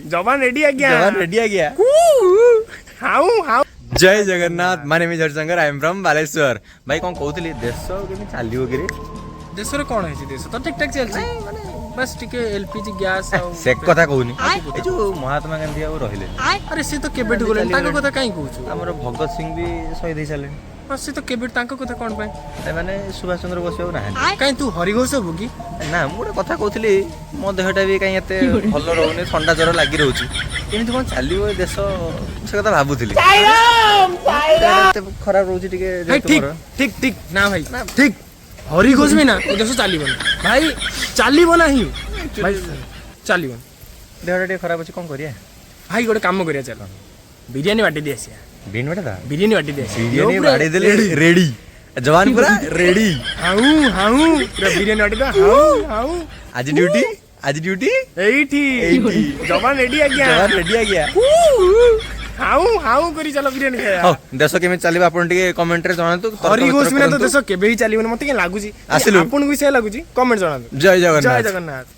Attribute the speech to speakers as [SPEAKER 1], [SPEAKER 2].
[SPEAKER 1] जवान रेडी आ गया
[SPEAKER 2] जवान रेडी आ गया।
[SPEAKER 1] हाउ हाउ
[SPEAKER 2] जय Jagannath my name is Harishankar I am from Baleshwar. भाई कौन कहूली देश केमी चलियो कि
[SPEAKER 1] देश रे कोन है देश तो ठीक ठाक चलछि बस टिके एलपीजी गैस
[SPEAKER 2] से कथा कहूनी ए जो महात्मा गांधी आ रहिले
[SPEAKER 1] अरे से तो केबेट गले ताको कथा काई कहूछु
[SPEAKER 2] हमर भगत सिंह भी शहीद हो साले
[SPEAKER 1] बस से तो केबेट ताको कथा कोन पाए
[SPEAKER 2] ए माने सुभाष चंद्र बोस हो ना
[SPEAKER 1] काई तू हरिघोष हो की
[SPEAKER 2] ना मु कथा कहूली मो देहटा भी काई एते भलो रहउनी ठंडा ज्वर लागि रहउची एमिति कोन चलियो देश से कथा भाबुथिली एते खराब रहउची टिके
[SPEAKER 1] ठीक ठीक ठीक ना भाई ठीक हरिघोष भी ना देश चलीबन भाई चलीबन ही भाई चलीबन
[SPEAKER 2] देहटा टिके खराब अछि कोन करिया
[SPEAKER 1] भाई गोटे काम करिया चल बिरयानी बाटी दे आसिया
[SPEAKER 2] बिरयानी बाटी
[SPEAKER 1] दे
[SPEAKER 2] बिरयानी बाटी देले रेडी जवान पूरा रेडी
[SPEAKER 1] हाउ हाउ पूरा बिरयानी बाटी दो हाउ हाउ
[SPEAKER 2] आज ड्यूटी
[SPEAKER 1] एठी जवान रेडी आ गया हाउ हाउ करी चलो बिरयानी खाया
[SPEAKER 2] हो देश केमे चलिबा आपण टिके कमेंट रे जणातु
[SPEAKER 1] हरिघोष बिना तो देश केबे ही चलीबन मते के लागुची
[SPEAKER 2] आसिलु
[SPEAKER 1] आपण को से लागुची कमेंट जणातु
[SPEAKER 2] जय जगन्नाथ
[SPEAKER 1] जय जगन्नाथ।